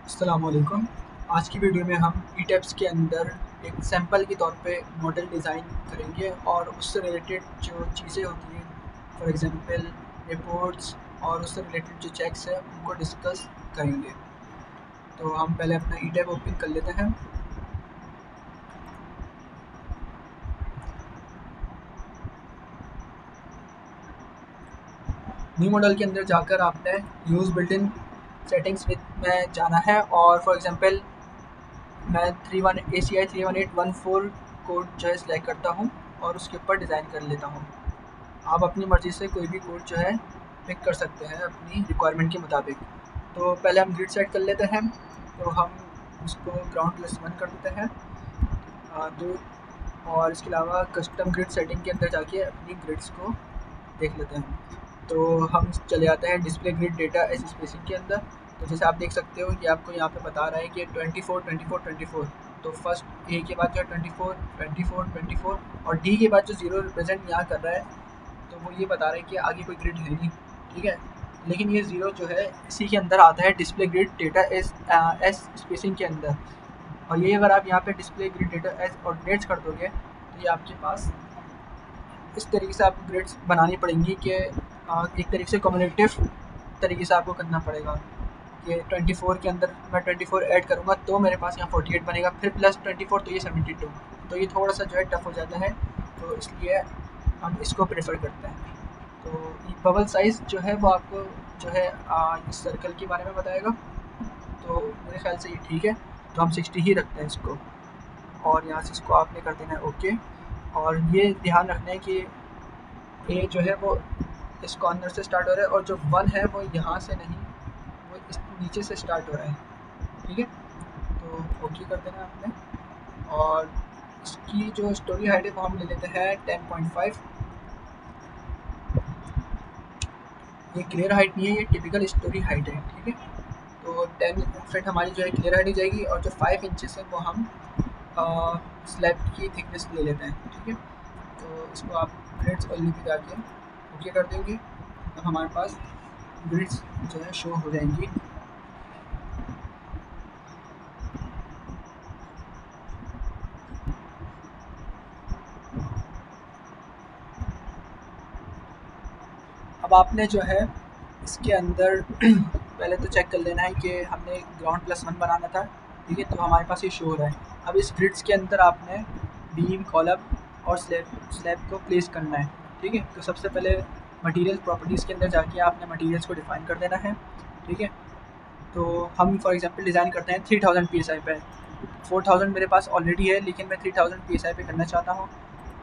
अस्सलाम वालेकुम। आज की वीडियो में हम ईटैब्स के अंदर एक सैंपल के तौर पे मॉडल डिज़ाइन करेंगे और उससे रिलेटेड जो चीज़ें होती हैं, फॉर एग्ज़ाम्पल रिपोर्ट्स और उससे रिलेटेड जो चेक्स हैं उनको डिस्कस करेंगे। तो हम पहले अपना ईटैब ओपन कर लेते हैं। न्यू मॉडल के अंदर जाकर आपने use built in settings with में जाना है और फॉर एग्ज़ाम्पल मैं 31 ACI 31814 कोड जो है सिलेक्ट करता हूँ और उसके ऊपर डिज़ाइन कर लेता हूँ। आप अपनी मर्ज़ी से कोई भी कोड जो है पिक कर सकते हैं अपनी रिक्वायरमेंट के मुताबिक। तो पहले हम ग्रिड सेट कर लेते हैं। तो हम उसको ground+1 कर देते हैं। दो और इसके अलावा कस्टम ग्रिड सेटिंग के अंदर जाके अपनी ग्रिड्स को देख लेते हैं। तो हम चले जाते हैं display grid data S spacing के अंदर। तो जैसे आप देख सकते हो कि आपको यहाँ पे बता रहा है कि 24 24 24। तो फर्स्ट ए के बाद जो है 24 24 24 और डी के बाद जो ज़ीरो रिप्रेजेंट यहाँ कर रहा है, तो वो ये बता रहा है कि आगे कोई ग्रिड है नहीं। ठीक है, लेकिन ये ज़ीरो जो है इसी के अंदर आता है display grid data S spacing के अंदर। और ये अगर आप यहाँ पे display grid data S ordinates कर दोगे तो ये आपके पास इस तरीके से आपको ग्रिड्स बनानी पड़ेंगी कि एक तरीके से कम्युनिकेटिव तरीके से आपको करना पड़ेगा कि 24 के अंदर मैं 24 ऐड करूँगा तो मेरे पास यहाँ 48 बनेगा, फिर प्लस 24 तो ये 72। तो ये थोड़ा सा जो है टफ हो जाता है, तो इसलिए हम इसको प्रेफर करते हैं। तो बबल साइज़ जो है वो आपको जो है इस सर्कल के बारे में बताएगा। तो मेरे ख्याल से ये ठीक है, तो हम 60 ही रखते हैं इसको और यहाँ से इसको आपने कर देना है ओके। और ये ध्यान रखना है कि ए जो है वो इस कॉर्नर से स्टार्ट हो रहा है और जो 1 है वो यहाँ से नहीं, वो इस नीचे से स्टार्ट हो रहा है। ठीक है, तो ओके कर देना आपने। और इसकी जो स्टोरी हाइट है वो हम ले लेते हैं 10.5। ये क्लियर हाइट नहीं है, ये टिपिकल स्टोरी हाइट है। ठीक है, तो 10 फीट हमारी जो है क्लियर हाइट हो जाएगी और जो 5 इंचेस है वो हम स्लैब की थिकनेस ले लेते हैं। ठीक है, तो इसको आप ग्रिड्स वैल्यू पे जाके ओके कर देंगे तो हमारे पास ग्रिड्स जो है शो हो जाएंगी। अब आपने जो है इसके अंदर पहले तो चेक कर लेना है कि हमने ground+1 बनाना था। ठीक है, तो हमारे पास ये शो हो रहा है। अब इस ग्रिड्स के अंदर आपने बीम, कॉलम और स्लैब को प्लेस करना है। ठीक है, तो सबसे पहले मटेरियल प्रॉपर्टीज़ के अंदर जाके आपने मटेरियल्स को डिफ़ाइन कर देना है। ठीक है, तो हम फॉर एग्जांपल डिज़ाइन करते हैं 3000 PSI पे। 4000 मेरे पास ऑलरेडी है, लेकिन मैं 3000 PSI पे करना चाहता हूँ।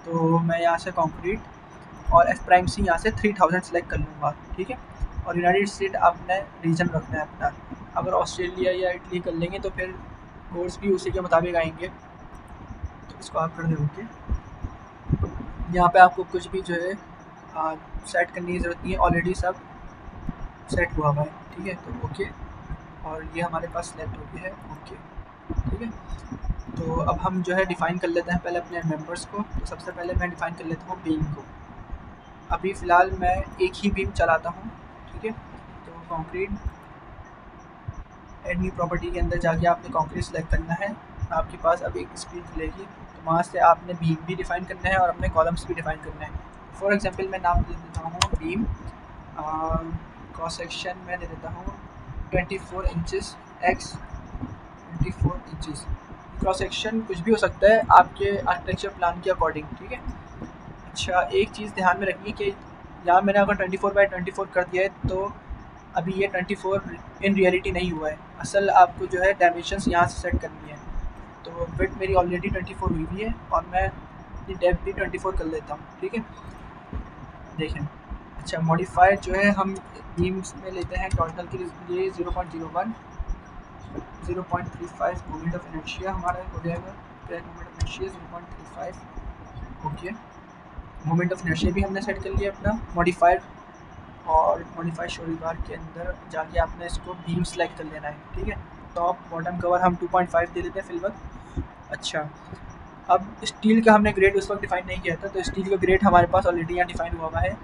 तो मैं यहाँ से कंक्रीट और एफ प्राइम सी यहाँ से 3000 सेलेक्ट कर लूँगा। ठीक है, और यूनाइटेड स्टेट आपने रीजन रखना है अपना। अगर ऑस्ट्रेलिया या इटली कर लेंगे तो फिर कोड्स भी उसी के मुताबिक आएंगे। तो इसको आप कर दोगे। यहाँ पे आपको कुछ भी जो है सेट करने की ज़रूरत नहीं है, ऑलरेडी सब सेट हुआ हुआ है। ठीक है, तो ओके, और ये हमारे पास सेलेक्ट हो गया है ओके। ठीक है, तो अब हम जो है डिफ़ाइन कर लेते हैं पहले अपने मेंबर्स को। तो सबसे पहले मैं डिफ़ाइन कर लेता हूँ बीम को। अभी फ़िलहाल मैं एक ही बीम चलाता हूँ। ठीक है, तो कंक्रीट एड न्यू प्रॉपर्टी के अंदर जाके आपने कंक्रीट सेलेक्ट करना है। आपके पास अब एक स्क्रीन खुलेगी, तो वहाँ से आपने बीम भी डिफ़ाइन करना है और अपने कॉलम्स भी डिफ़ाइन करना है। फॉर एग्जांपल मैं नाम दे देता हूँ बीम, क्रॉस सेक्शन में दे देता हूँ 24 inches x 24 inches. Cross section कुछ भी हो सकता है आपके आर्किटेक्चर प्लान के अकॉर्डिंग। ठीक है, अच्छा एक चीज़ ध्यान में रखिए कि यहाँ मैंने अगर 24/24 कर दिया है तो अभी ये 24 इन रियलिटी नहीं हुआ है। असल आपको जो है डायमेंशंस यहाँ से सेट करनी है। तो विड्थ मेरी ऑलरेडी 24 हुई हुई है और मैं अपनी डेप्थ भी 24 कर लेता हूँ। ठीक है, देखें। अच्छा मॉडिफायर जो है हम बीम्स में लेते हैं टोटल के लिए 0.01 0.35 मोमेंट ऑफ इनर्शिया हमारा हो जाएगा। Crack moment of inertia 0.35 okay. Moment of inertia भी हमने सेट कर लिया अपना मॉडिफायर। और मॉडिफाई शोरी बार के अंदर जाके आपने इसको बीम सेलेक्ट कर लेना है। ठीक है, टॉप बॉटम कवर हम 2.5 दे देते हैं फिल वक्त। अच्छा, अब स्टील का हमने ग्रेड उस वक्त डिफाइन नहीं किया था, तो स्टील का ग्रेड हमारे पास ऑलरेडी यहाँ डिफाइन हुआ हुआ है।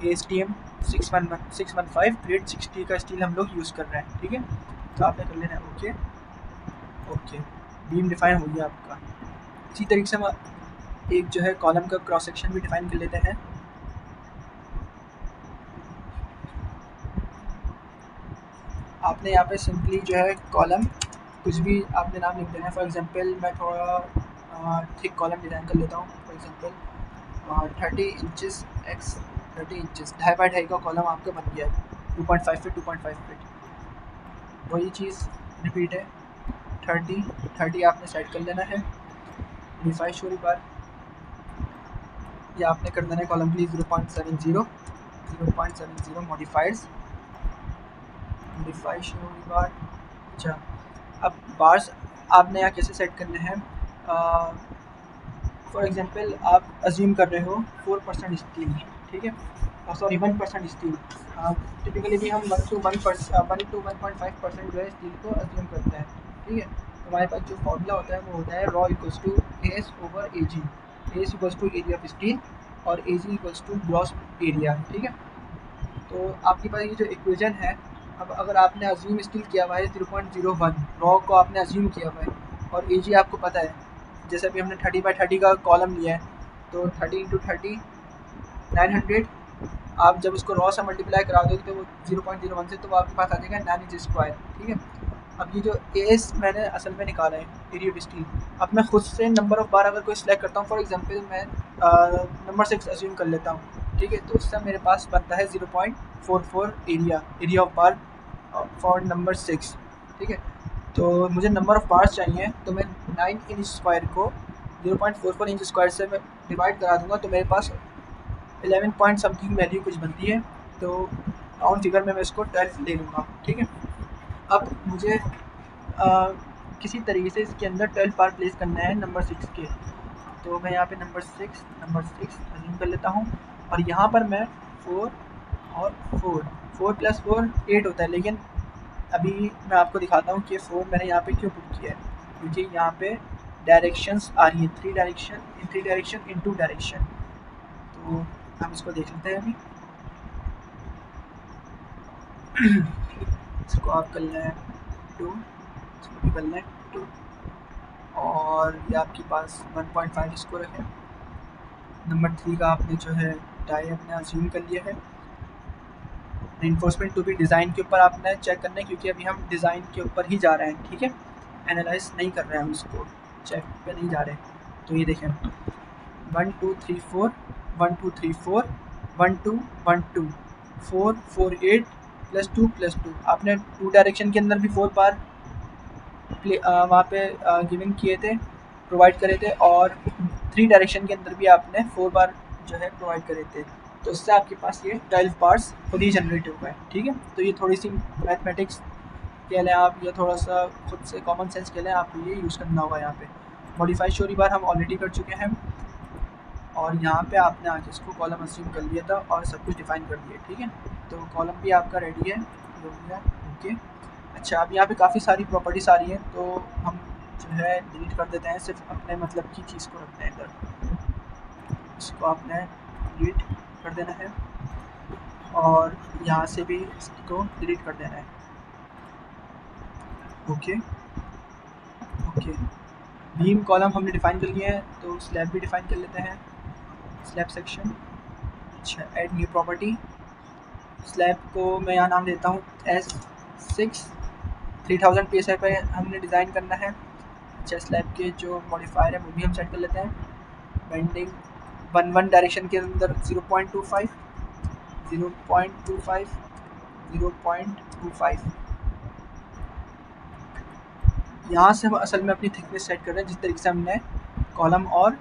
ASTM 615 ग्रेड 60 का स्टील हम लोग यूज़ कर रहे हैं। ठीक है, तो आपने कर लेना है ओके। ओके, बीम डिफाइन हो गया आपका। इसी तरीके से हम एक जो है कॉलम का क्रॉस सेक्शन भी डिफाइन कर लेते हैं। आपने यहाँ पे सिंपली जो है कॉलम कुछ भी आपने नाम लिख देना है। फॉर एग्जांपल मैं थोड़ा थिक कॉलम डिज़ाइन कर लेता हूँ। For example 30 inches x 30 inches, 2.5 by 2.5 का कॉलम आपका बन गया है। 2.5 फीट 2.5 फीट वही चीज़ रिपीट है। 30 आपने सेट कर लेना है। डिफाइन शोरी बार ये आपने कर देना है कॉलम के लिए 0.70 मॉडिफाइड शोरी बार। अच्छा, अब बार्स आपने यहाँ कैसे सेट करने हैं। फॉर एग्जांपल आप अज्यूम कर रहे हो 4% स्टील, ठीक है, सॉरी 1% स्टील। टिपिकली भी हम 1 to 1.5% जो है स्टील को अज्यूम करते हैं, ठीक है। तो हमारे पास जो फॉर्मूला होता है वो होता है rho equals to S over A G. S equals to area of steel और A G equals to gross area, ठीक है। तो आपके पास ये जो इक्वेशन है, अब अगर आपने अज्यूम स्टील किया हुआ है 0.01, रॉ को आपने अज्यूम किया हुआ है और ए जी आपको पता है, जैसे अभी हमने 30 बाई 30 का कॉलम लिया है, तो 30 इंटू 30 900। आप जब उसको रॉ से मल्टीप्लाई करा दोगे तो वो 0.01 से तो वो आपके पास आ जाएगा 9 इंच स्क्वायर, ठीक है। अब ये जो एस मैंने असल में निकाला है एरिया ऑफ स्टील, अब मैं खुद से नंबर ऑफ़ बार अगर कोई सिलेक्ट करता हूँ, फॉर एग्जांपल मैं नंबर 6 अज्यूम कर लेता हूँ, ठीक है। तो उससे मेरे पास बनता है 0.44 area of bar for number 6, ठीक है। तो मुझे नंबर ऑफ़ बार्स चाहिए, तो मैं 9 इंच स्क्वायर को 0.44 इंच स्क्वायर से मैं डिवाइड करा दूँगा, तो मेरे पास 11 पॉइंट समथिंग वैल्यू कुछ बनती है। तो राउंड फिगर में मैं इसको 12 ले लूँगा, ठीक है। अब मुझे किसी तरीके से इसके अंदर 12 बार प्लेस करना है नंबर 6 के। तो मैं यहाँ पे नंबर 6 अज्यूम कर लेता हूँ और यहाँ पर मैं 4 और 4 प्लस 4 8 होता है, लेकिन अभी मैं आपको दिखाता हूँ कि 4 मैंने यहाँ पे क्यों पुट किया है, क्योंकि यहाँ पे डायरेक्शंस आ रही है 3 डायरेक्शन इन 2 डायरेक्शन। तो हम इसको देख लेते हैं अभी। इसको आप कर लें 2, इसको भी कर लें 2 और ये आपके पास 1.5 इसको रखें। नंबर 3 का आपने जो है टाई अपने अज्यूम कर लिया है। रिइंफोर्समेंट टू बी डिज़ाइन के ऊपर आपने चेक करना है, क्योंकि अभी हम डिज़ाइन के ऊपर ही जा रहे हैं, ठीक है। एनालाइज नहीं कर रहे हैं हम इसको, चेक पे नहीं जा रहे। तो ये देखें 1 2 3 4 1 2 3 4 1 2 1 2 4 4 8 +2 आपने 2 डायरेक्शन के अंदर भी 4 बार वहाँ पे गिवन किए थे, प्रोवाइड करे थे, और 3 डायरेक्शन के अंदर भी आपने 4 बार जो है प्रोवाइड करे थे। तो इससे आपके पास ये 12 बार्स खुद ही जनरेट हो गए, ठीक है। तो ये थोड़ी सी मैथमेटिक्स कह लें आप, या थोड़ा सा खुद से कॉमन सेंस कह लें, आपको ये यूज़ करना होगा। यहाँ पे मॉडिफाइड शोरी बार हम ऑलरेडी कर चुके हैं और यहाँ पे आपने आके इसको कॉलम अज्यूम कर लिया था और सब कुछ डिफाइन कर दिया, ठीक है। तो कॉलम भी आपका रेडी है, हो गया ओके। अच्छा, अब यहाँ पे काफ़ी सारी प्रॉपर्टीज़ आ रही हैं, तो हम जो है डिलीट कर देते हैं, सिर्फ अपने मतलब की चीज़ को रखते हैं इधर। इसको आपने डिलीट कर देना है और यहाँ से भी इसको डिलीट कर देना है, ओके ओके। बीम कॉलम हमने डिफ़ाइन कर लिए हैं, तो स्लैब भी डिफ़ाइन कर लेते हैं, स्लैब सेक्शन। अच्छा, ऐड न्यू प्रॉपर्टी। स्लैब को मैं यहाँ नाम देता हूँ S6 3000 PSI पे हमने डिज़ाइन करना है। अच्छा, स्लैब के जो मॉडिफायर है वो भी हम सेट कर लेते हैं। बेंडिंग 1 डायरेक्शन के अंदर 0.25 यहाँ से हम असल में अपनी थिकनेस सेट कर रहे हैं, जिस तरीके से हमने कॉलम और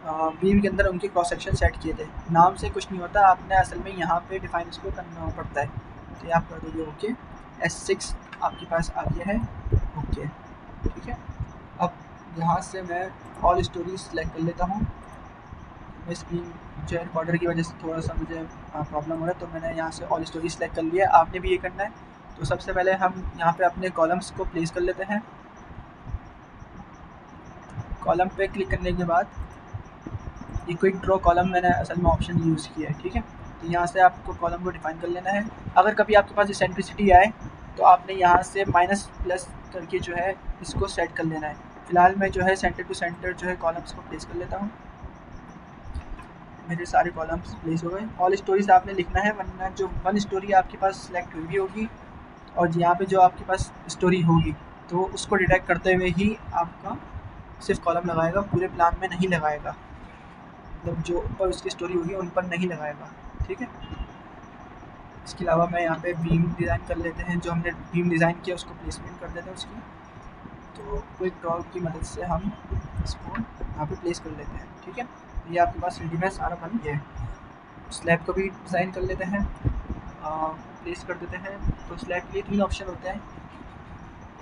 बीम के अंदर उनके क्रॉस सेक्शन सेट किए थे। नाम से कुछ नहीं होता, आपने असल में यहाँ पे डिफाइन इसको करना पड़ता है। तो ये आप कर दोगे ओके। S6 आपके पास आ गया है, ओके ठीक है। अब यहाँ से मैं ऑल स्टोरीज सेलेक्ट कर लेता हूँ। मैं स्क्रीन जो है रिकॉर्डर की वजह से थोड़ा सा मुझे प्रॉब्लम हो रहा है, तो मैंने यहाँ से ऑल स्टोरीज सेलेक्ट कर लिया। आपने भी ये करना है। तो सबसे पहले हम यहाँ पे अपने कॉलम्स को प्लेस कर लेते हैं। कॉलम पे क्लिक करने के बाद ये क्विक ड्रॉ कॉलम मैंने असल में ऑप्शन यूज़ किया है, ठीक है। तो यहाँ से आपको कॉलम को डिफाइन कर लेना है। अगर कभी आपके पास इसेंट्रिसिटी आए तो आपने यहाँ से माइनस प्लस करके जो है इसको सेट कर लेना है। फिलहाल मैं जो है सेंटर टू सेंटर जो है कॉलम्स को प्लेस कर लेता हूँ। मेरे सारे कॉलम्स प्लेस हो गए। ऑल स्टोरीज आपने लिखना है, वरना जो वन स्टोरी आपके पास सिलेक्ट हुई होगी और यहाँ पे जो आपके पास स्टोरी होगी तो उसको डिटेक्ट करते हुए ही आपका सिर्फ कॉलम लगाएगा, पूरे प्लान में नहीं लगाएगा, मतलब जो ऊपर उसकी स्टोरी होगी उन पर नहीं लगाएगा। ठीक है। इसके अलावा मैं यहाँ पे बीम डिज़ाइन कर लेते हैं, जो हमने बीम डिज़ाइन किया उसको प्लेसमेंट कर देते हैं उसकी। तो क्विक ड्रॉ की मदद से हम इसको यहाँ पे प्लेस कर लेते हैं। ठीक है। ये आपके पास रेडी में सारा बन गया है। स्लैब को भी डिज़ाइन कर लेते हैं, प्लेस कर देते हैं। तो स्लैब के लिए 3 ऑप्शन होते हैं।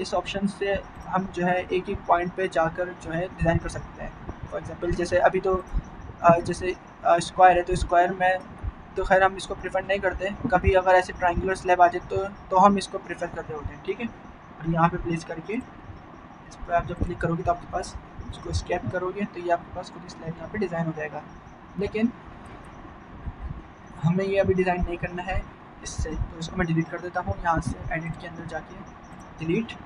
इस ऑप्शन से हम जो है एक एक पॉइंट पे जाकर जो है डिज़ाइन कर सकते हैं। फॉर एग्जांपल जैसे अभी तो जैसे स्क्वायर है तो स्क्वायर में तो खैर हम इसको प्रेफर नहीं करते। कभी अगर ऐसे ट्रायंगुलर स्लैब आ जाए तो हम इसको प्रेफर कर रहे होते हैं। ठीक है। और यहाँ पे प्लेस करके इस पर आप जब क्लिक करोगे तो आपके पास इसको स्कैप करोगे तो ये आपके पास खुद ही स्लैब यहाँ पे डिज़ाइन हो जाएगा। लेकिन हमें ये अभी डिज़ाइन नहीं करना है इससे, तो इसको मैं डिलीट कर देता हूँ यहाँ से एडिट के अंदर जाके डिलीट।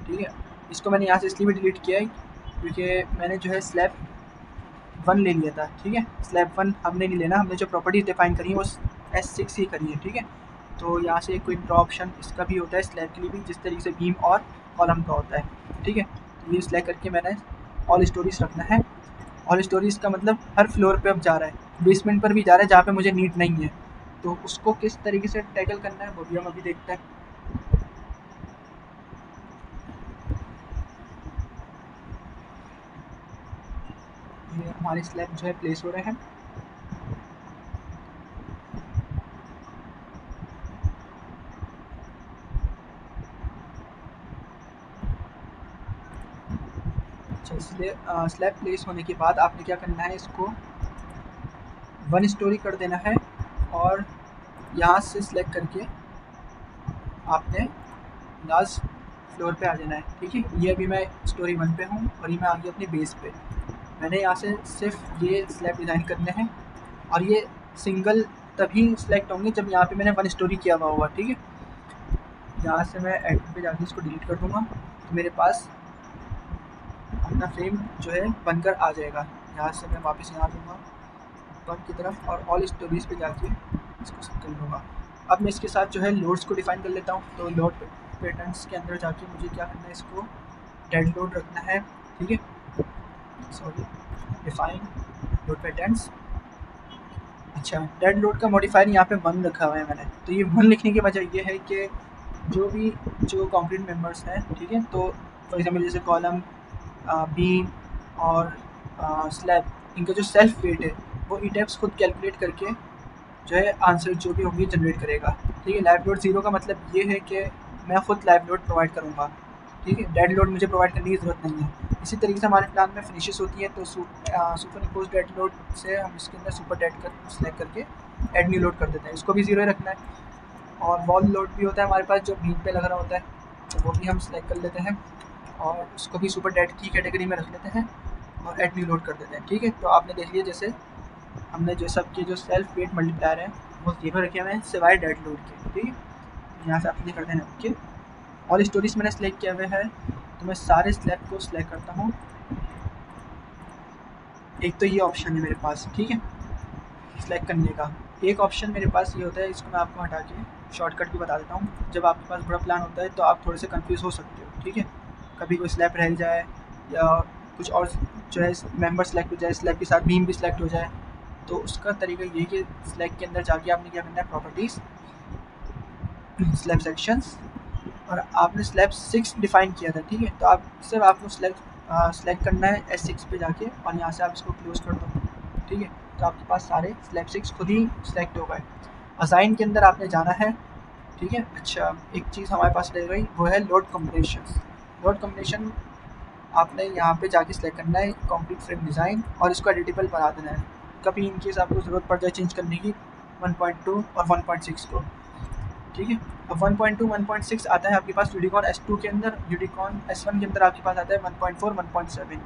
ठीक है। इसको मैंने यहाँ से इसलिए भी डिलीट किया है क्योंकि मैंने जो है स्लैब 1 ले लिया था। ठीक है। स्लैब 1 हमने नहीं लेना, हमने जो प्रॉपर्टीज डिफाइन करी है वो S6 ही करी है। ठीक है। तो यहाँ से क्विक ड्रॉ ऑप्शन इसका भी होता है स्लैब के लिए भी, जिस तरीके से बीम और कॉलम का होता है। ठीक है। तो ये सिलेक्ट करके मैंने ऑल स्टोरीज रखना है। ऑल स्टोरीज का मतलब हर फ्लोर पे अब जा रहा है, बेसमेंट पर भी जा रहा है जहाँ पे मुझे नीड नहीं है। तो उसको किस तरीके से टैकल करना है वो भी हम अभी देखते हैं। ये हमारे स्लैब जो है प्लेस हो रहे हैं। अच्छा, इसलिए स्लैब प्लेस होने के बाद आपने क्या करना है, इसको 1 स्टोरी कर देना है और यहाँ से सिलेक्ट करके आपने लास्ट फ्लोर पे आ जाना है। ठीक है। ये अभी मैं स्टोरी 1 पे हूँ और ये मैं आ गया अपने बेस पे। मैंने यहाँ से सिर्फ ये स्लैब डिज़ाइन करने हैं और ये सिंगल तभी सिलेक्ट होंगे जब यहाँ पे मैंने 1 स्टोरी किया हुआ होगा। ठीक है। यहाँ से मैं एडिट पे जाके इसको डिलीट कर दूँगा तो मेरे पास अपना फ्रेम जो है बनकर आ जाएगा। यहाँ से मैं वापस यहाँ दूँगा ऊपर की तरफ और ऑल स्टोरीज पे जाके इसको सेट कर लूँगा। अब मैं इसके साथ जो है लोड्स को डिफाइन कर लेता हूँ। तो लोड पैटर्न्स के अंदर जाके मुझे क्या करना है, इसको डेड लोड रखना है। ठीक है। Sorry, define load patterns. अच्छा, डेड लोड का मॉडिफायर यहाँ पे 1 रखा हुआ है मैंने। तो ये 1 लिखने की वजह ये है कि जो कंक्रीट मेंबर्स हैं, ठीक है, तो फॉर एग्जांपल जैसे कॉलम, बीम और स्लैब, इनका जो सेल्फ वेट है वो ईटैप्स खुद कैलकुलेट करके जो है आंसर जो भी होंगे जनरेट करेगा। ठीक है। लाइव लोड 0 का मतलब ये है कि मैं खुद लाइव लोड प्रोवाइड करूँगा। ठीक है। डेड लोड मुझे प्रोवाइड करने की ज़रूरत नहीं है। इसी तरीके से हमारे प्लान में फिनिशेस होती है तो सुपर इम्पोज डेड लोड से हम इसके अंदर सुपर डेड कर सेलेक्ट करके एड न्यू लोड कर देते हैं। इसको भी 0 ही रखना है। और वॉल लोड भी होता है हमारे पास जो बीम पे लग रहा होता है, तो वो भी हम सेलेक्ट कर लेते हैं और उसको भी सुपर डेड की कैटेगरी में रख लेते हैं और एड न्यू लोड कर देते हैं। ठीक है। तो आपने देख लिया जैसे हमने जो सबके जो सेल्फ वेट मल्टीप्लायर हैं वो 0 रखे हुए हैं सिवाय डेड लोड के। ठीक है। यहाँ से आप क्लिक कर देना ओके। ऑल स्टोरीज मैंने सेलेक्ट किया हुआ है तो मैं सारे स्लैब को सिलेक्ट करता हूँ। एक तो ये ऑप्शन है मेरे पास, ठीक है, सिलेक्ट करने का। एक ऑप्शन मेरे पास ये होता है, इसको मैं आपको हटा के शॉर्टकट भी बता देता हूँ। जब आपके पास बड़ा प्लान होता है तो आप थोड़े से कंफ्यूज हो सकते हो। ठीक है। कभी कोई स्लैब रह जाए या कुछ और जो है मेंबर सेलेक्ट हो जाए, स्लैब के साथ बीम भी सिलेक्ट हो जाए, तो उसका तरीका ये है कि स्लैब के अंदर जाके आपने क्या करना है, प्रॉपर्टीज़, स्लैब सेक्शंस, और आपने स्लैब 6 डिफाइन किया था। ठीक है। तो आप सिर्फ आपको सेलेक्ट करना है S6 पे जाके और यहाँ से आप इसको क्लोज कर दो। ठीक है। तो आपके पास सारे स्लैब 6 खुद ही सेलेक्ट हो गए। असाइन के अंदर आपने जाना है। ठीक है। अच्छा, एक चीज़ हमारे पास रह गई वो है लोड कॉम्बिनेशन। लोड कॉम्बिनेशन आपने यहाँ पे जाके सिलेक्ट करना है कंक्रीट फ्रेम डिज़ाइन और इसको एडिटेबल बना देना है। कभी इनकेस आपको ज़रूरत पड़ जाए चेंज करने की 1.2 और 1.6 को। ठीक है। अब 1.2 1.6 आता है आपके पास यूनिकॉर्न S2 के अंदर, यूनिकॉर्न S1 के अंदर आपके पास आता है 1.4 1.7।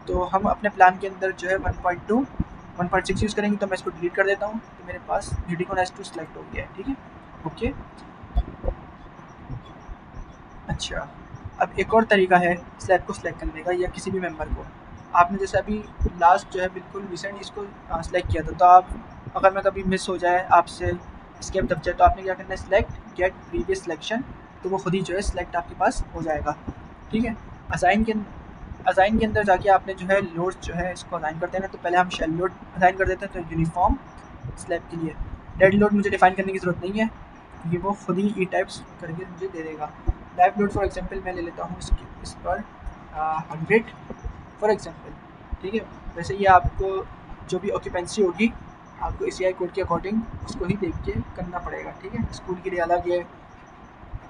तो हम अपने प्लान के अंदर जो है 1.2 1.6 यूज़ करेंगे। तो मैं इसको डिलीट कर देता हूँ तो मेरे पास यूनिकॉर्न S2 सेलेक्ट हो गया है। ठीक है। ओके। अच्छा, अब एक और तरीका है स्लैब को सिलेक्ट करने का या किसी भी मेंबर को। आपने जैसे अभी लास्ट जो है बिल्कुल रिसेंट इसको सिलेक्ट किया था, तो आप अगर मैं कभी मिस हो जाए आपसे स्केप दब जाए तो आपने क्या करना है, सिलेक्ट गेट प्रीवियस सिलेक्शन, तो वो खुद ही जो है सिलेक्ट आपके पास हो जाएगा। ठीक है। असाइन के असाइन के अंदर जाके आपने जो है लोड जो है इसको असाइन कर देना। तो पहले हम शेल लोड असाइन कर देते हैं, तो यूनिफॉर्म स्लैब के लिए डेड लोड मुझे डिफाइन करने की ज़रूरत नहीं है, क्योंकि वो खुद ही ई टाइप्स करके मुझे दे देगा। लाइव लोड फॉर एग्जांपल मैं ले लेता हूँ इस पर 100 फॉर एग्जांपल। ठीक है। वैसे ये आपको जो भी ऑक्यूपेंसी होगी आपको ACI कोड के अकॉर्डिंग उसको ही देख के करना पड़ेगा। ठीक है। स्कूल के लिए अलग है,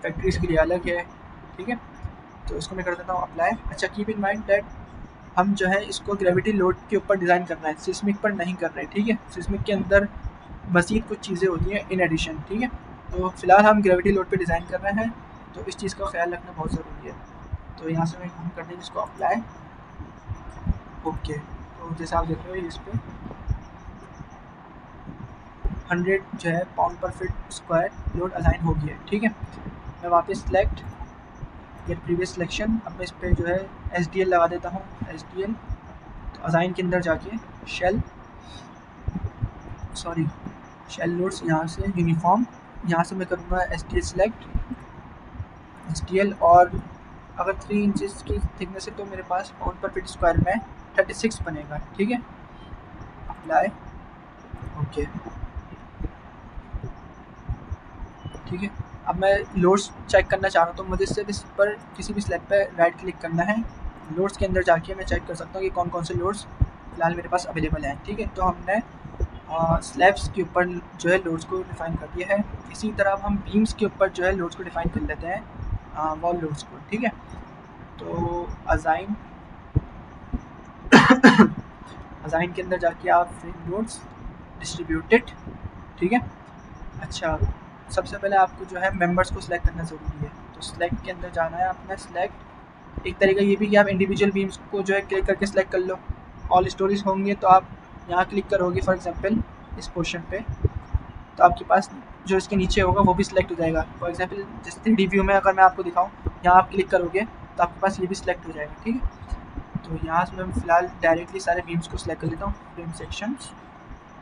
फैक्ट्रीज़ के लिए अलग है। ठीक है। तो इसको मैं कर देता हूँ अप्लाई। अच्छा, कीप इन माइंड दैट हम जो है इसको ग्रेविटी लोड के ऊपर डिज़ाइन करना है, सिस्मिक पर नहीं कर रहे हैं। ठीक है। सिस्मिक के अंदर मज़ीद कुछ चीज़ें होती हैं इन एडिशन। ठीक है। तो फिलहाल हम ग्रेविटी लोड पे डिज़ाइन कर रहे हैं, तो इस चीज़ का ख्याल रखना बहुत ज़रूरी है। तो यहाँ से हम कर देंगे इसको अप्लाई। ओके, तो जैसे आप देख रहे हो इस पर 100 जो है पाउंड पर फीट स्क्वायर लोड अलाइन हो गया है। ठीक है। मैं वापस सिलेक्ट गेट प्रीवियस सिलेक्शन, अब मैं इस पर जो है SDL लगा देता हूँ। SDL तो असाइन के अंदर जाके शेल शेल लोड्स, यहाँ से यूनिफॉर्म, यहाँ से मैं करूँगा SDL सिलेक्ट SDL, और अगर 3 इंचज़ की थिकनेस है तो मेरे पास पाउंड पर फीट स्क्वायर में 36 बनेगा। ठीक है। अप्लाई। ओके। ठीक है। अब मैं लोड्स चेक करना चाह रहा हूँ, तो मुझे सिर्फ इस पर किसी भी स्लैब पे राइट क्लिक करना है। लोड्स के अंदर जाके मैं चेक कर सकता हूँ कि कौन कौन से लोड्स फिलहाल मेरे पास अवेलेबल हैं। ठीक है। तो हमने स्लैब्स के ऊपर जो है लोड्स को डिफ़ाइन कर दिया है। इसी तरह अब हम बीम्स के ऊपर जो है लोड्स को डिफ़ाइन कर लेते हैं, वॉल लोड्स को। ठीक है। तो असाइन असाइन के अंदर जाके आप फ्रेम लोड्स डिस्ट्रीब्यूटेड। ठीक है। अच्छा, सबसे पहले आपको जो है मेंबर्स को सिलेक्ट करना ज़रूरी है। तो सिलेक्ट के अंदर जाना है आपने सिलेक्ट। एक तरीका ये भी कि आप इंडिविजुअल बीम्स को जो है क्लिक करके सिलेक्ट कर लो। ऑल स्टोरीज होंगे तो आप यहाँ क्लिक करोगे फॉर एग्जांपल इस पोर्शन पे, तो आपके पास जो इसके नीचे होगा वो भी सिलेक्ट हो जाएगा। फॉर एग्जांपल जैसे 3D व्यू में अगर मैं आपको दिखाऊँ, यहाँ आप क्लिक करोगे तो आपके पास ये भी सिलेक्ट हो जाएगा। ठीक है। तो यहाँ से मैं फ़िलहाल डायरेक्टली सारे बीम्स को सिलेक्ट कर लेता हूँ। फ्रेम सेक्शंस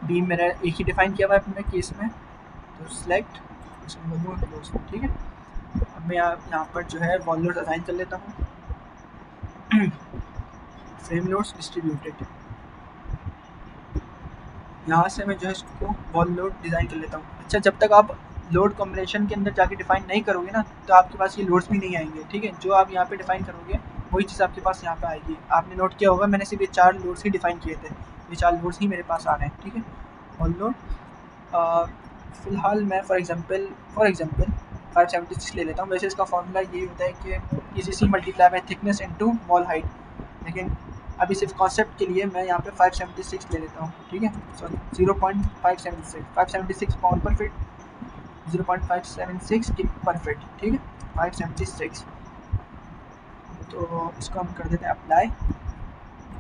बीम मेरा एक ही डिफ़ाइन किया हुआ है अपने केस में, तो सिलेक्ट इसमें बोलूँ क्लोज। ठीक है। अब मैं यहाँ पर जो है वॉल लोड असाइन कर लेता हूँ। फ्रेम लोड्स डिस्ट्रीब्यूटेड, यहाँ से मैं जो है इसको वॉल लोड डिज़ाइन कर लेता हूँ। अच्छा, जब तक आप लोड कॉम्बिनेशन के अंदर जाके डिफ़ाइन नहीं करोगे ना, तो आपके पास ये लोड्स भी नहीं आएंगे। ठीक है। जो आप यहाँ पे डिफ़ाइन करोगे वही चीज़ आपके पास यहाँ पे आएगी। आपने नोट किया होगा मैंने सिर्फ ये 4 लोड्स ही डिफ़ाइन किए थे, ये 4 लोड्स ही मेरे पास आ रहे हैं। ठीक है। वॉल लोड फ़िलहाल मैं फॉर एग्जांपल 576 ले लेता हूँ। वैसे इसका फॉर्मूला ये होता है कि ECC multiply by thickness into wall height, लेकिन अभी सिर्फ कॉन्सेप्ट के लिए मैं यहाँ पे 576 ले लेता हूँ। ठीक है। सॉरी 0.576 पाउंड पर फीट, 0.576 किक पर फीट। ठीक है। 576, तो इसको हम कर देते हैं अप्लाई।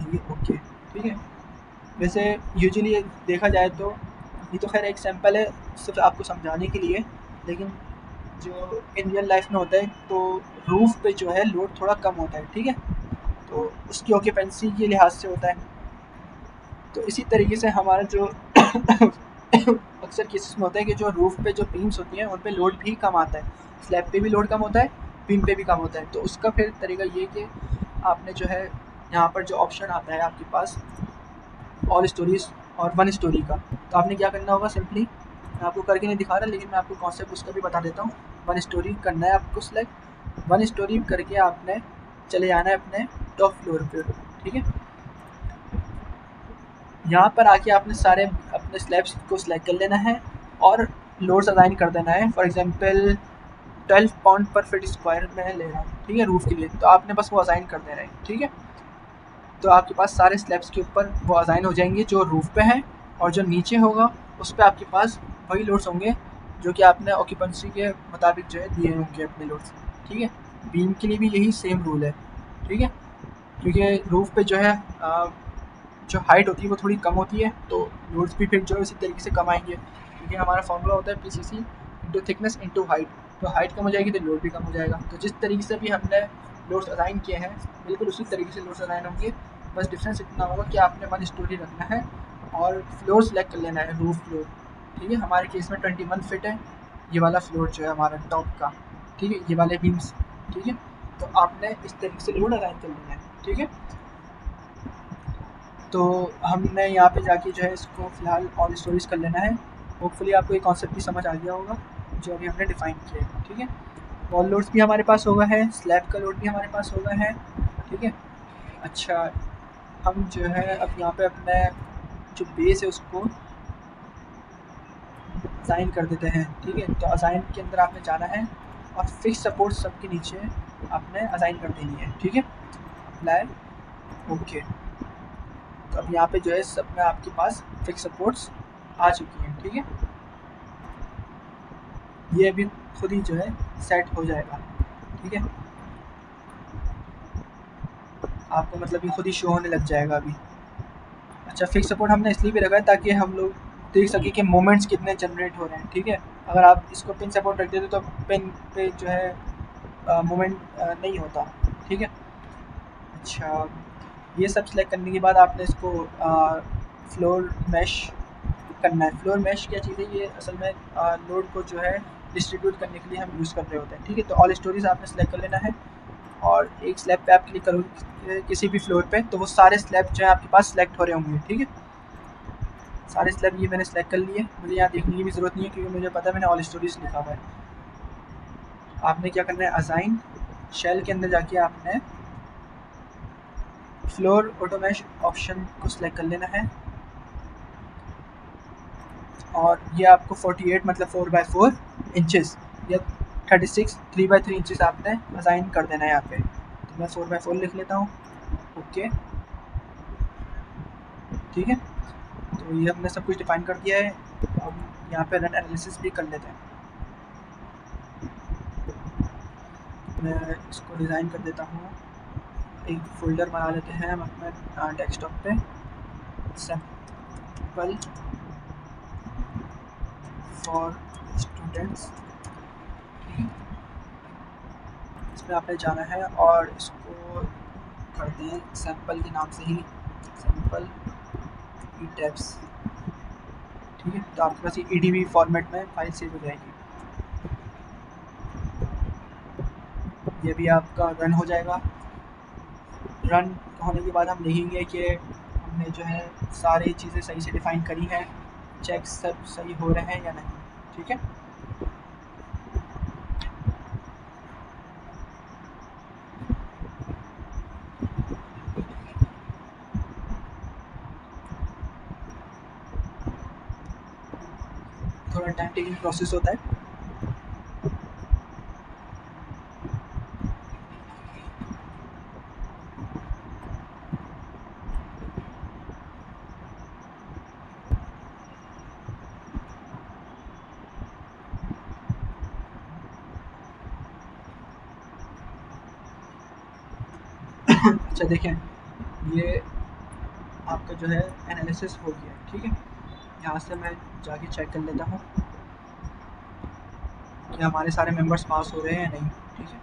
ये ओके। ठीक है। वैसे यूजुअली देखा जाए तो ये तो खैर एक सैम्पल है सिर्फ आपको समझाने के लिए, लेकिन जो इन रियल लाइफ में होता है तो रूफ़ पे जो है लोड थोड़ा कम होता है। ठीक है। तो उसकी ऑक्यूपेंसी के लिहाज से होता है। तो इसी तरीके से हमारा जो अक्सर केसेस में होता है कि जो रूफ़ पे जो बीम्स होती हैं उन पे लोड भी कम आता है, स्लैब पे भी लोड कम होता है, बीम पे भी कम होता है। तो उसका फिर तरीका ये कि आपने जो है यहाँ पर जो ऑप्शन आता है आपके पास ऑल स्टोरीज और 1 स्टोरी का, तो आपने क्या करना होगा, सिंपली मैं आपको करके नहीं दिखा रहा लेकिन मैं आपको कॉन्सेप्ट उसका भी बता देता हूँ। 1 स्टोरी करना है आपको सिलेक्ट। 1 स्टोरी करके आपने चले जाना है अपने टॉप फ्लोर पे। ठीक है। यहाँ पर आके आपने सारे अपने स्लैब्स को सिलेक्ट कर लेना है और लोड्स असाइन कर देना है। फॉर एग्जांपल 12 पाउंड पर फीट स्क्वायर में ले रहा हूँ। ठीक है। रूफ़ के लिए तो आपने बस वो असाइन कर देना है। ठीक है। तो आपके पास सारे स्लैब्स के ऊपर वो असाइन हो जाएंगे जो रूफ़ पे हैं, और जो नीचे होगा उस पर आपके पास वही लोड्स होंगे जो कि आपने ऑक्यूपेंसी के मुताबिक जो है दिए होंगे अपने लोड्स। ठीक है। बीम के लिए भी यही सेम रूल है। ठीक है। क्योंकि रूफ़ पे जो है जो हाइट होती है वो थोड़ी कम होती है, तो लोड्स भी फिर जो है उसी तरीके से कम आएंगे, क्योंकि हमारा फॉर्मूला होता है PCC into thickness into height. तो हाइट कम हो जाएगी तो लोड भी कम हो जाएगा। तो जिस तरीके से भी हमने लोड्स असाइन किए हैं बिल्कुल उसी तरीके से लोड्स असाइन होंगे। बस डिफरेंस इतना होगा कि आपने 1 स्टोरी रखना है और फ्लोर सेलेक्ट कर लेना है, रूफ फ्लोर। ठीक है, हमारे केस में 21 फिट है ये वाला फ्लोर जो है हमारा टॉप का। ठीक है, ये वाले बीम्स। ठीक है, तो आपने इस तरीके से लोड असाइन कर लेना है। ठीक है, तो हमने यहाँ पे जाके जो है इसको फ़िलहाल ऑल स्टोरीज कर लेना है। होपफुली आपको ये कॉन्सेप्ट भी समझ आ गया होगा जो अभी हमने डिफ़ाइन किया है। ठीक है, वॉल लोड्स भी हमारे पास होगा है, स्लैब का लोड भी हमारे पास होगा है। ठीक है, अच्छा हम जो है अब यहाँ पे अपने जो बेस है उसको असाइन कर देते हैं। ठीक है, तो असाइन के अंदर आपने जाना है और फिक्स सपोर्ट सबके नीचे आपने असाइन कर देनी है। ठीक है, अप्लाई, ओके। तो अब यहाँ पे जो है सब में आपके पास फिक्स सपोर्ट्स आ चुकी हैं। ठीक है, ये अभी खुद ही जो है सेट हो जाएगा। ठीक है, आपको मतलब ये खुद ही शो होने लग जाएगा अभी। अच्छा, फिक्स सपोर्ट हमने इसलिए भी रखा है ताकि हम लोग देख सकें कि मोमेंट्स कितने जनरेट हो रहे हैं। ठीक है, अगर आप इसको पिन सपोर्ट रख देते तो पिन पे जो है मोमेंट नहीं होता। ठीक है, अच्छा ये सब सिलेक्ट करने के बाद आपने इसको फ्लोर मैश करना है। फ्लोर मैश क्या चीज़ है, ये असल में लोड को जो है डिस्ट्रीब्यूट करने के लिए हम यूज़ कर रहे होते हैं। ठीक है, तो ऑल स्टोरीज आपने सेलेक्ट कर लेना है और एक स्लैब पे आप क्लिक करोगे किसी भी फ्लोर पे तो वो सारे स्लैब जो है आपके पास सेलेक्ट हो रहे होंगे। ठीक है, सारे स्लैब ये मैंने सेलेक्ट कर लिए, मुझे यहाँ देखने की भी ज़रूरत नहीं है क्योंकि मुझे पता है मैंने ऑल स्टोरीज लिखा हुआ है। आपने क्या करना है, असाइन शेल के अंदर जाके आपने फ्लोर ऑटोमेश ऑप्शन को सिलेक्ट कर लेना है और ये आपको 48 मतलब 4x4 इंचेस या 36 3x3 इंचेस आपने असाइन कर देना है यहाँ पे। तो मैं 4x4 लिख लेता हूँ, ओके। ठीक है, तो ये हमने सब कुछ डिफाइन कर दिया है। अब यहाँ पे रन एनालिसिस भी कर लेते हैं। मैं इसको डिज़ाइन कर देता हूँ, एक फोल्डर बना लेते हैं हम अपने डेस्कटॉप पे, सैम्पल फॉर स्टूडेंट्स। इसमें आपने जाना है और इसको कर दें सैम्पल के नाम से ही, सैम्पल ई टैब्स। ठीक है, तो आपके पास ये EDB फॉर्मेट में फाइल सेव हो जाएगी। ये भी आपका रन हो जाएगा। रन होने के बाद हम देखेंगे कि हमने जो है सारी चीज़ें सही से डिफ़ाइन करी हैं, चेक सब सही हो रहे हैं या नहीं। ठीक है, थोड़ा टाइम टेकिंग प्रोसेस होता है। अच्छा देखें, ये आपका जो है एनालिसिस हो गया है। ठीक है, यहाँ से मैं जाके चेक कर लेता हूँ कि हमारे सारे मेंबर्स पास हो रहे हैं या नहीं। ठीक है,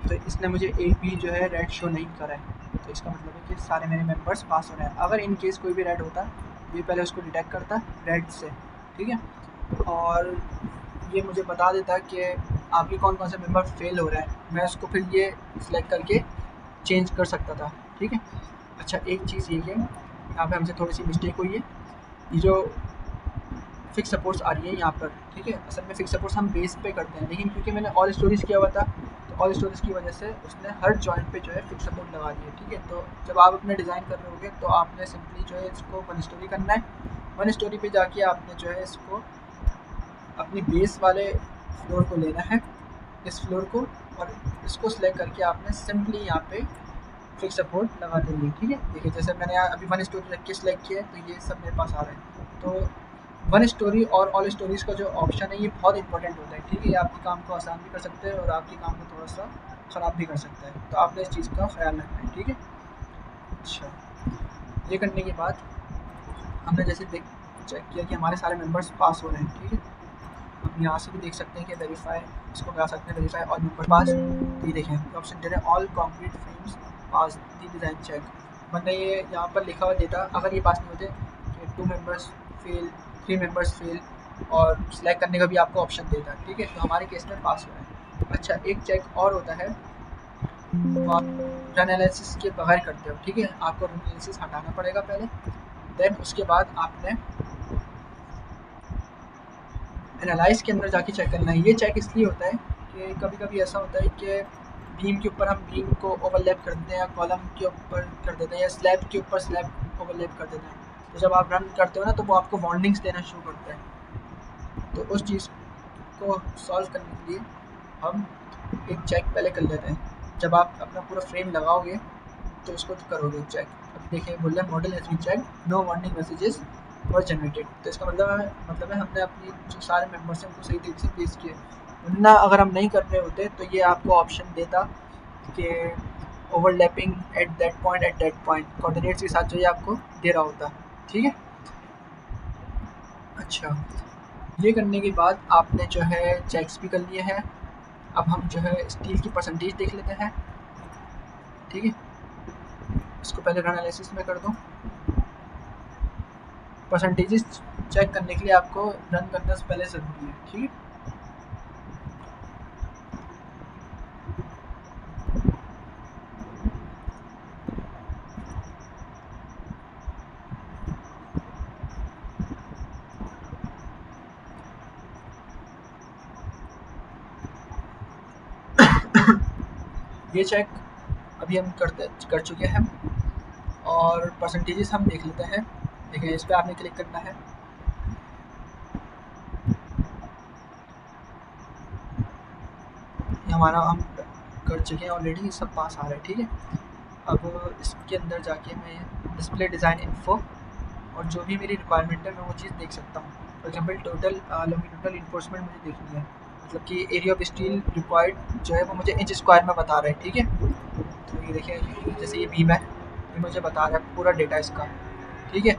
तो इसने मुझे एक भी जो है रेड शो नहीं करा है, तो इसका मतलब है कि सारे मेरे मेंबर्स पास हो रहे हैं। अगर इन केस कोई भी रेड होता ये पहले उसको डिटेक्ट करता रेड से। ठीक है, और ये मुझे बता देता कि आपके कौन कौन से मेंबर फेल हो रहे हैं, मैं उसको फिर ये सिलेक्ट करके चेंज कर सकता था। ठीक है, अच्छा एक चीज़ ये है, यहाँ पे हमसे थोड़ी सी मिस्टेक हुई है, ये जो फिक्स सपोर्ट्स आ रही है यहाँ पर। ठीक है, असल में फिक्स सपोर्ट्स हम बेस पे करते हैं, लेकिन क्योंकि मैंने ऑल स्टोरेज किया हुआ था तो ऑल स्टोरेज की वजह से उसने हर जॉइंट पे जो है फिक्स सपोर्ट लगा दिया। ठीक है, तो जब आप अपने डिज़ाइन कर रहे होगे तो आपने सिंपली जो है इसको 1 स्टोरी करना है। 1 स्टोरी पे जाके आपने जो है इसको अपनी बेस वाले फ्लोर को लेना है, इस फ्लोर को, और इसको सिलेक्ट करके आपने सिंपली यहाँ पे फिक्स सपोर्ट लगा देंगे। ठीक है, देखिए जैसे मैंने यहाँ अभी 1 स्टोरी रख के सिलेक्ट किया है तो ये सब मेरे पास आ रहे हैं। तो 1 स्टोरी और ऑल स्टोरीज़ का जो ऑप्शन है ये बहुत इंपॉर्टेंट होता है। ठीक है, ये आपके काम को आसान भी कर सकते हैं और आपके काम को थोड़ा सा ख़राब भी कर सकता है, तो आपने इस चीज़ का ख्याल रखना है। ठीक है, अच्छा ये करने के बाद हमने जैसे देख चेक किया कि हमारे सारे मेंबर्स पास हो रहे हैं। ठीक है, यहाँ से भी देख सकते हैं कि वेरीफाई, इसको करा सकते हैं वेरीफाई ऑल मेंबर पास। ये देखें ऑप्शन दे रहे हैं ऑल कंक्रीट फ्रेम्स पास दी डिज़ाइन चेक, वरना ये यहाँ पर लिखा हुआ देता अगर ये पास नहीं होते कि 2 मेंबर्स फेल, 3 मेंबर्स फेल, और सिलेक्ट करने का भी आपको ऑप्शन देता है। ठीक है, तो हमारे केस में पास हुआ है। अच्छा, एक चेक और होता है वो आप रन एनालिसिस के बगैर करते हो। ठीक है, आपको रन एनालिसिस हटाना पड़ेगा पहले, देन उसके बाद आपने एनालाइज के अंदर जाके चेक करना है। ये चेक इसलिए होता है कि कभी कभी ऐसा होता है कि बीम के ऊपर हम बीम को ओवरलैप कर देते हैं, या कॉलम के ऊपर कर देते हैं, या स्लैब के ऊपर स्लैब ओवरलैप कर देते हैं। तो जब आप रन करते हो ना, तो वो आपको वार्निंग्स देना शुरू करता है। तो उस चीज़ को सॉल्व करने के लिए हम एक चेक पहले कर लेते हैं। जब आप अपना पूरा फ्रेम लगाओगे तो उसको करोगे चेक। अभी देखिए बोल रहे हैं model has been check, no warning messages were generated. तो इसका मतलब है हमने अपनी जो सारे मेंबर्स हैं उनको सही तरीके से प्लेस किए। वरना अगर हम नहीं कर रहे होते तो ये आपको ऑप्शन देता कि overlapping at that point coordinates के साथ जो ये आपको दे रहा होता। ठीक है। अच्छा, ये करने के बाद आपने जो है चेक्स भी कर लिए हैं। अब हम जो है स्टील की परसेंटेज देख लेते हैं। ठीक है, इसको पहले रन एनालिसिस में कर दूँ। परसेंटेजेस चेक करने के लिए आपको रन करना से पहले ज़रूरी है। ठीक है, ये चेक अभी हम कर चुके हैं, और परसेंटेजेस हम देख लेते हैं। देखिए, इस पर आपने क्लिक करना है। ये हमारा हम कर चुके हैं ऑलरेडी, सब पास आ रहा है। ठीक है, अब इसके अंदर जाके मैं डिस्प्ले डिज़ाइन इन्फो और जो भी मेरी रिक्वायरमेंट है मैं वो चीज़ देख सकता हूँ। For example total longitudinal enforcement मुझे देखनी है, मतलब कि एरिया ऑफ स्टील रिक्वायर्ड जो है वो मुझे इंच स्क्वायर में बता रहा है। ठीक है, तो ये देखिए जैसे ये बीम है, ये मुझे बता रहा है पूरा डेटा इसका। ठीक है,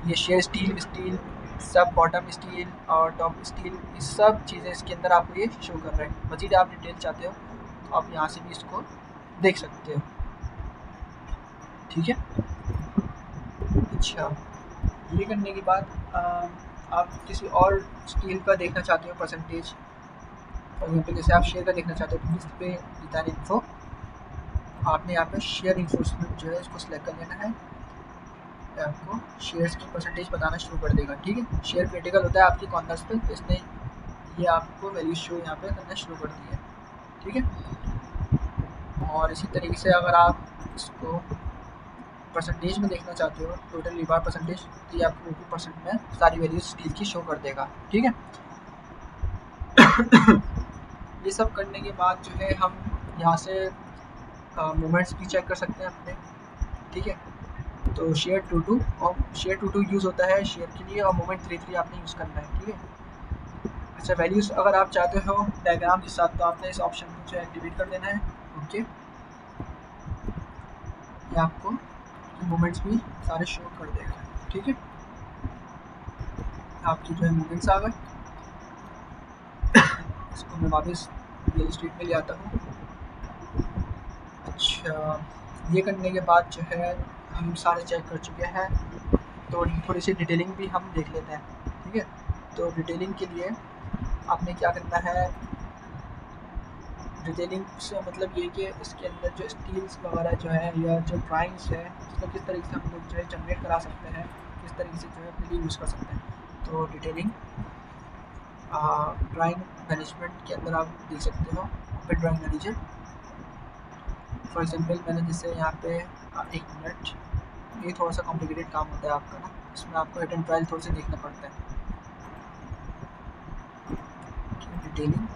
ये शेयर स्टील, स्टील सब, बॉटम स्टील और टॉप स्टील, ये सब चीज़ें इसके अंदर आपको ये शो कर रहा है। मज़ीद आप डिटेल चाहते हो तो आप यहाँ से भी इसको देख सकते हो। ठीक है। अच्छा, ये करने के बाद आप किसी और स्टील का देखना चाहते हो परसेंटेज, फॉर एग्जाम्पल जैसे आप शेयर का देखना चाहते हो, इस पे डिज़ाइन इन्फो, आपने यहाँ पे शेयर इन्फोर्समेंट जो है इसको सिलेक्ट कर लेना है। आपको शेयर्स की परसेंटेज बताना शुरू कर देगा। ठीक है, शेयर क्रिटिकल होता है आपकी कॉर्नर्स पे, तो इसने ये आपको वैल्यू शो यहाँ पे करना शुरू कर दी है। ठीक है, और इसी तरीके से अगर आप इसको परसेंटेज में देखना चाहते हो, टोटल रिबार परसेंटेज, तो ये आपको 50% में सारी वैल्यूज स्टील की शो कर देगा। ठीक है, ये सब करने के बाद जो है हम यहाँ से मोमेंट्स भी चेक कर सकते हैं अपने। ठीक है, तो शेयर टू टू यूज़ होता है शेयर के लिए, और मोमेंट 3 आपने यूज़ करना है। ठीक है, अच्छा, वैल्यूज़ अगर आप चाहते हो डायग्राम के साथ तो आपने इस ऑप्शन को जो एक्टिवेट कर देना है। ओके, ये आपको मोमेंट्स भी सारे शो कर देगा। ठीक है, आपकी जो है मोमेंट्स आ गए। इसको मैं वापस रियल स्टेट में ले आता हूँ। अच्छा, ये करने के बाद जो है हम सारे चेक कर चुके हैं, तो थोड़ी सी डिटेलिंग भी हम देख लेते हैं। ठीक है, तो डिटेलिंग के लिए आपने क्या करना है, डिटेलिंग से मतलब ये कि इसके अंदर जो स्टील्स वगैरह जो है या जो ड्राइंग्स है, उसको किस तरीके से हम लोग जो है जनरेट करा सकते हैं, किस तरीके से जो है अपने लिए यूज़ कर सकते हैं। तो डिटेलिंग ड्राइंग मैनेजमेंट के अंदर आप देख सकते हो, फिर ड्राइंग मैनेजर। फॉर एग्जांपल मैंने जैसे यहाँ पे एक मिनट, ये थोड़ा सा कॉम्प्लिकेटेड काम होता है आपका ना, इसमें आपको हिट एंड ट्रायल थोड़ा सा देखना पड़ता है। डिटेलिंग,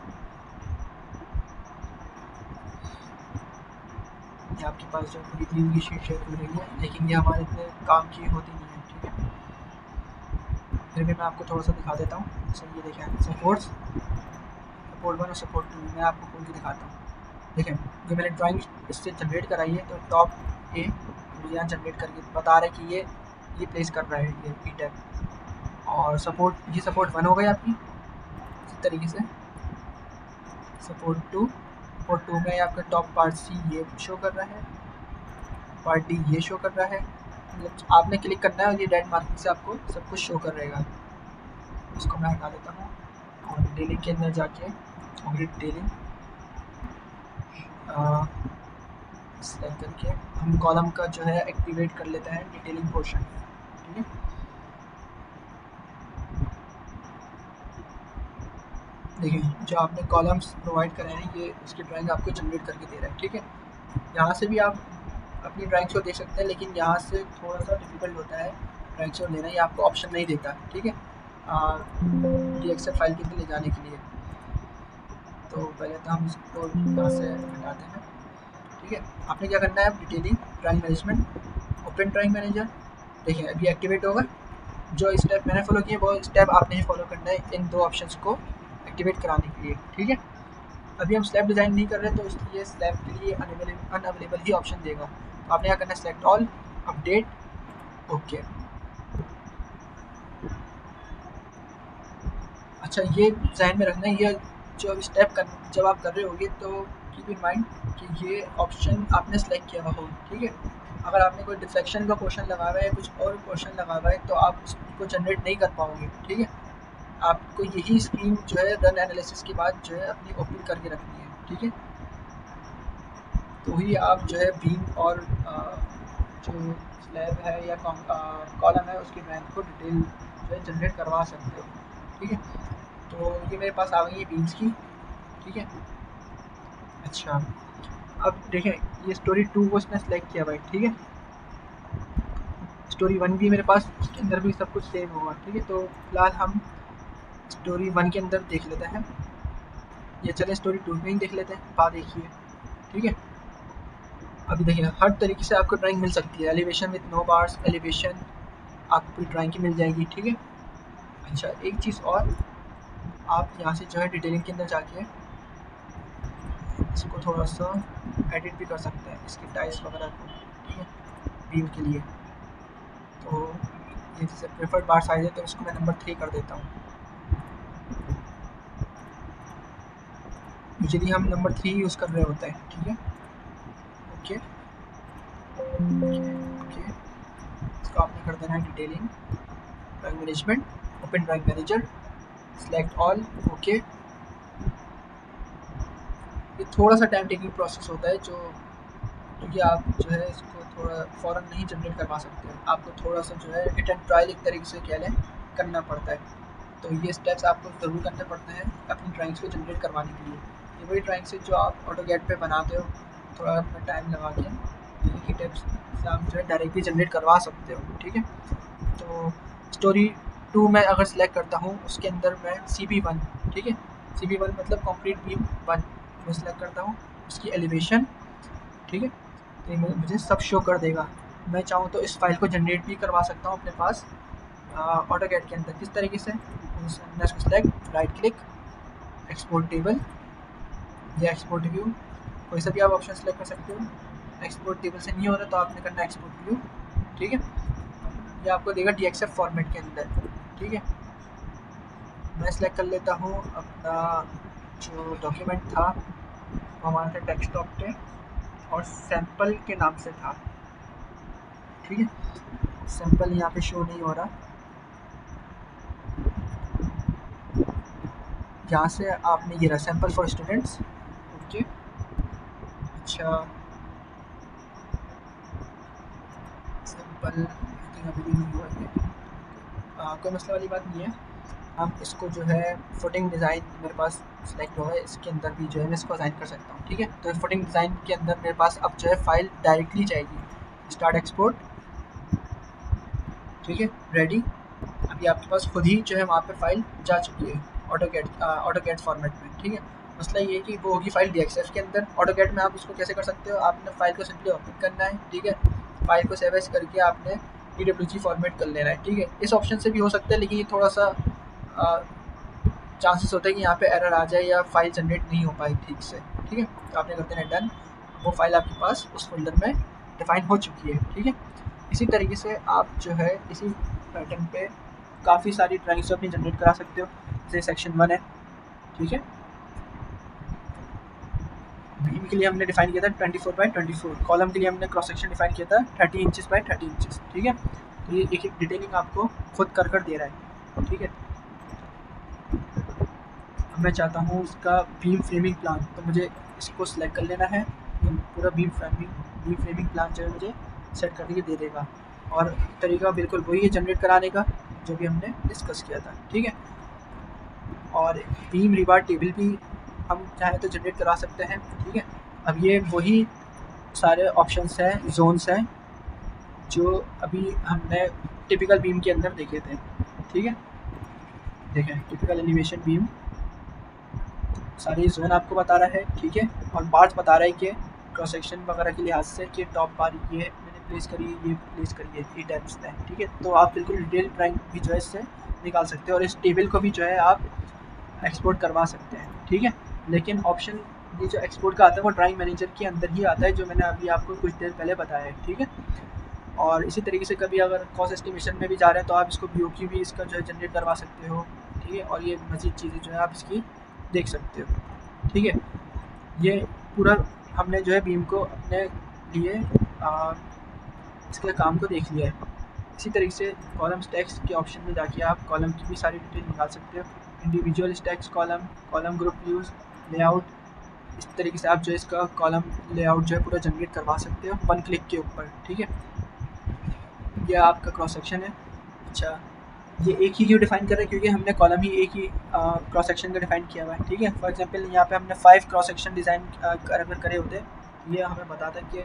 ये आपके पास जो पूरी क्रीम की शीट शेयर हो रही है, लेकिन ये हमारे इतने काम की होती नहीं है। ठीक है, फिर भी मैं आपको थोड़ा सा दिखा देता हूँ। सर ये देखें, सपोर्ट 1 और सपोर्ट 2 मैं आपको खोल के दिखाता हूँ। देखें, जो मैंने ड्राइंग इससे जनरेट कराई है, तो टॉप ए मुझे यहाँ जनरेट करके बता रहा है कि ये प्लेस कर रहा है ये ई टैग, और सपोर्ट, ये सपोर्ट 1 हो गई आपकी, इस तरीके से सपोर्ट टू में आपका टॉप पार्ट सी ये शो कर रहा है, पार्ट डी ये शो कर रहा है। मतलब आपने क्लिक करना है और ये रेड मार्किंग से आपको सब कुछ शो कर रहेगा। इसको मैं हटा देता हूँ और डिटेलिंग के अंदर जाके और डिटेलिंग सेलेक्ट करके हम कॉलम का जो है एक्टिवेट कर लेते हैं डिटेलिंग पोर्शन। ठीक है, देखिए जो आपने कॉलम्स प्रोवाइड करे हैं ये इसकी ड्राइंग आपको जनरेट करके दे रहा है। ठीक है, यहाँ से भी आप अपनी ड्राइंग शो दे सकते हैं, लेकिन यहाँ से थोड़ा सा डिफिकल्ट होता है ड्राइंग शो लेना, ये आपको ऑप्शन नहीं देता। ठीक है, DXF फाइल के अंदर ले जाने के लिए तो पहले तो हम इसको यहाँ से हटाते हैं। ठीक है, आपने क्या करना है, अब detailing drawing management open drawing manager. देखिए अभी एक्टिवेट होगा। जो स्टेप मैंने फॉलो किए वो स्टेप आपने ही फॉलो करना है इन दो ऑप्शंस को एक्टिवेट कराने के लिए। ठीक है, अभी हम स्लैब डिज़ाइन नहीं कर रहे तो इसलिए स्लैब के लिए अनअवेलेबल ही ऑप्शन देगा। तो आपने क्या करना है, सेलेक्ट ऑल, अपडेट, ओके। अच्छा, ये ध्यान में रखना है, ये जो स्टेप कर जब आप कर रहे होगे तो कीप इन माइंड कि ये ऑप्शन आपने सेलेक्ट किया हुआ हो। ठीक है, अगर आपने कोई डिफ्लेक्शन का क्वेश्चन लगा हुआ है, कुछ और क्वेश्चन लगा हुआ है, तो आप उसको जनरेट नहीं कर पाओगे। ठीक है, आपको यही स्क्रीन जो है रन एनालिसिस के बाद जो है अपनी ओपन करके रखनी है। ठीक है, तो ही आप जो है बीम और जो स्लैब है या कॉलम है उसकी ड्राइंग को डिटेल जो है जनरेट करवा सकते हो। ठीक है, तो ये मेरे पास आ गई है बीम्स की। ठीक है, अच्छा अब देखें ये स्टोरी 2 को इसने सेलेक्ट किया भाई। ठीक है, स्टोरी 1 भी मेरे पास, उसके अंदर भी सब कुछ सेम होगा। ठीक है, तो फिलहाल हम स्टोरी 1 के अंदर देख लेते हैं। ये चले स्टोरी 2 में ही देख लेते हैं, बात देखिए। ठीक है, अभी देखिए हर तरीके से आपको ड्राइंग मिल सकती है। Elevation with no bars, elevation आपको पूरी ड्राइंग की मिल जाएगी। ठीक है, अच्छा एक चीज़ और, आप यहाँ से जो है डिटेलिंग के अंदर जाके इसको थोड़ा सा एडिट भी कर सकते हैं, इसकी टाइल्स वगैरह को। ठीक है, बीम के लिए तो ये जैसे प्रेफर्ड बार साइज है तो इसको मैं नंबर 3 कर देता हूँ। यूजुअली हम नंबर 3 यूज़ कर रहे होते हैं। ठीक है, ओके ओके, इसको आपने कर देना है detailing drawing management open drawing manager, select all, okay. ये थोड़ा सा टाइम टेकिंग प्रोसेस होता है जो, क्योंकि आप जो है इसको थोड़ा फ़ौरन नहीं जनरेट करवा सकते हो, आपको थोड़ा सा जो है हिट एंड ट्रायल एक तरीके से कह लें करना पड़ता है। तो ये स्टेप्स आपको ज़रूर करने पड़ते हैं अपनी ड्राइंग्स को जनरेट करवाने के लिए। ये वही ड्राइंग्स है जो आप ऑटोकैड पे बनाते हो, थोड़ा अपना टाइम लगा के एक ही टिप्स से आप जो है डायरेक्टली जनरेट करवा सकते हो। ठीक है, तो स्टोरी 2 में अगर सेलेक्ट करता हूँ उसके अंदर मैं CB1, ठीक है, CB1 मतलब कंक्रीट बीम 1 मैं सेलेक्ट करता हूँ, उसकी एलिवेशन। ठीक है, तो ये मुझे सब शो कर देगा। मैं चाहूँ तो इस फाइल को जनरेट भी करवा सकता हूँ अपने पास ऑटोकैड के अंदर। किस तरीके से, इसको select, right click, export table या एक्सपोर्ट व्यू, कोई सा भी आप ऑप्शन सेलेक्ट कर सकते हो। एक्सपोर्ट टेबल से नहीं हो रहा तो आपने करना है एक्सपोर्ट व्यू। ठीक है, ये आपको देगा DXF फॉर्मेट के अंदर। ठीक है, मैं सेलेक्ट कर लेता हूँ अपना जो डॉक्यूमेंट था वो हमारा था डेस्कटॉप पे और सैम्पल के नाम से था। ठीक है, सैम्पल यहाँ पे शो नहीं हो रहा, यहाँ से आपने ये रहा सैम्पल फॉर स्टूडेंट्स। ओके, अच्छा सैम्पल अभी भी नहीं हुआ है, कोई मसला वाली बात नहीं है। हम इसको जो है फुटिंग डिज़ाइन मेरे पास सेलेक्ट हुआ है, इसके अंदर भी जो है मैं इसको असाइन कर सकता हूँ। ठीक है, तो फुटिंग डिज़ाइन के अंदर मेरे पास अब जो है फाइल डायरेक्टली जाएगी, स्टार्ट एक्सपोर्ट। ठीक है, रेडी, अभी आपके पास खुद ही जो है वहाँ पे फाइल जा चुकी है ऑटोकैड फॉर्मेट में। ठीक है, मसला ये है कि वो होगी फाइल DXF के अंदर। ऑटोकैड में आप उसको कैसे कर सकते हो, आपने फाइल को सिंपली ओपन करना है। ठीक है, फाइल को सेव एज करके आपने DWG फॉर्मेट कर लेना है। ठीक है, इस ऑप्शन से भी हो सकता है, लेकिन ये थोड़ा सा चांसेस होता है कि यहाँ पे एरर आ जाए या फाइल जनरेट नहीं हो पाए ठीक से। ठीक है, तो आपने कर देना डन, वो फाइल आपके पास उस फोल्डर में डिफाइन हो चुकी है। ठीक है, इसी तरीके से आप जो है इसी पैटर्न पे काफ़ी सारी ड्राइंग्स अपनी जनरेट करा सकते हो। जैसे सेक्शन 1 है, ठीक है। बीम के लिए हमने डिफाइन किया था 24 बाई 24, कॉलम के लिए हमने क्रॉस सेक्शन डिफाइन किया था 30 इंचेस बाई 30 इंचेस। ठीक है, तो ये एक एक डिटेलिंग आपको खुद कर दे रहा है। ठीक है, अब मैं चाहता हूँ इसका बीम फ्रेमिंग प्लान, तो मुझे इसको सिलेक्ट कर लेना है। तो पूरा बीम फ्रेमिंग प्लान जो है मुझे सेट करके दे देगा, और तरीका बिल्कुल वही है जनरेट कराने का जो भी हमने डिस्कस किया था। ठीक है, और बीम रिबार टेबल भी हम चाहें तो जनरेट करा सकते हैं। ठीक है, अब ये वही सारे ऑप्शंस हैं, जोन्स हैं जो अभी हमने टिपिकल बीम के अंदर देखे थे। ठीक है, देखें टिपिकल एलिवेशन बीम सारी जोन आपको बता रहा है। ठीक है, और बार्स बता रहा है कि क्रॉस सेक्शन वगैरह के लिहाज से कि टॉप बार ये मैंने प्लेस करी है, ये प्लेस करी है, ये डेप्थ है। ठीक है, तो आप बिल्कुल डिटेल ड्राइंग भी जो है इससे निकाल सकते हैं, और इस टेबल को भी जो है आप एक्सपोर्ट करवा सकते हैं। ठीक है, लेकिन ऑप्शन ये जो एक्सपोर्ट का आता है वो ड्राइंग मैनेजर के अंदर ही आता है, जो मैंने अभी आपको कुछ देर पहले बताया है। ठीक है, और इसी तरीके से कभी अगर कॉस्ट एस्टिमेशन में भी जा रहे हैं तो आप इसको BOQ भी इसका जो है जनरेट करवा सकते हो। ठीक है, और ये मज़ीद चीज़ें जो है आप इसकी देख सकते हो। ठीक है, ये पूरा हमने जो है बीम को अपने लिए इसके काम को देख लिया है। इसी तरीके से कॉलम स्टैक्स के ऑप्शन में जाके आप कॉलम की भी सारी डिटेल निकाल सकते हो, individual stacks column, column group views, layout. इस तरीके से आप जो है इसका कॉलम लेआउट जो है पूरा जनरेट करवा सकते हो वन क्लिक के ऊपर। ठीक है, यह आपका क्रॉस सेक्शन है। अच्छा, ये एक ही क्यों डिफाइन कर रहा है, क्योंकि हमने कॉलम ही एक ही क्रॉस सेक्शन का डिफाइन किया हुआ है। ठीक है, फॉर एग्जांपल यहाँ पे हमने 5 क्रॉस सेक्शन डिज़ाइन अगर करे होते, ये हमें बताता है कि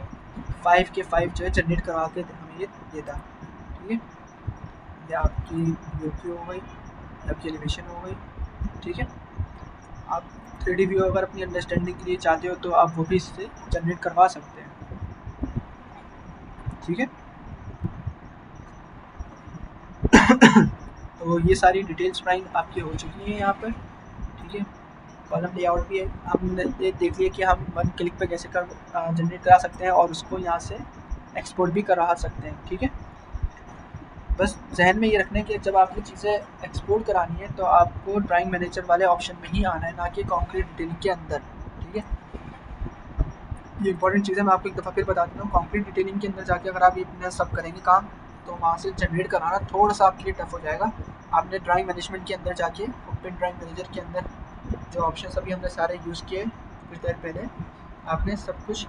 5 के 5 जो है जनरेट करवा के हमें ये देता। ठीक है, ये आपकी BOQ हो गई, आपकी एलिवेशन हो गई। ठीक है, आप 3D व्यू अगर अपनी अंडरस्टैंडिंग के लिए चाहते हो तो आप वो भी इससे जनरेट करवा सकते हैं। ठीक है, तो ये सारी डिटेल्स ड्राइंग आपकी हो चुकी है यहाँ पर। ठीक है, कॉलम लेआउट भी है, हमने देख लिया कि हम वन क्लिक पे कैसे कर जनरेट करा सकते हैं, और उसको यहाँ से एक्सपोर्ट भी करा सकते हैं। ठीक है, बस जहन में ये रखना है कि जब आपको चीज़ें एक्सपोर्ट करानी है तो आपको ड्राइंग मैनेजर वाले ऑप्शन में ही आना है, ना कि कॉन्क्रीट डिटेलिंग के अंदर। ठीक है, ये इंपॉर्टेंट चीज़ें मैं आपको एक दफ़ा फिर बता देता हूँ। कॉन्क्रीट डिटेलिंग के अंदर जाके अगर आप इतना सब करेंगे काम, तो वहाँ से जनरेट कराना थोड़ा सा आपके लिए टफ हो जाएगा। आपने ड्राइंग मैनेजमेंट के अंदर जाके ओपन ड्राइंग मैनेजर के अंदर जो ऑप्शन अभी हमने सारे यूज़ किए कुछ देर पहले, आपने सब कुछ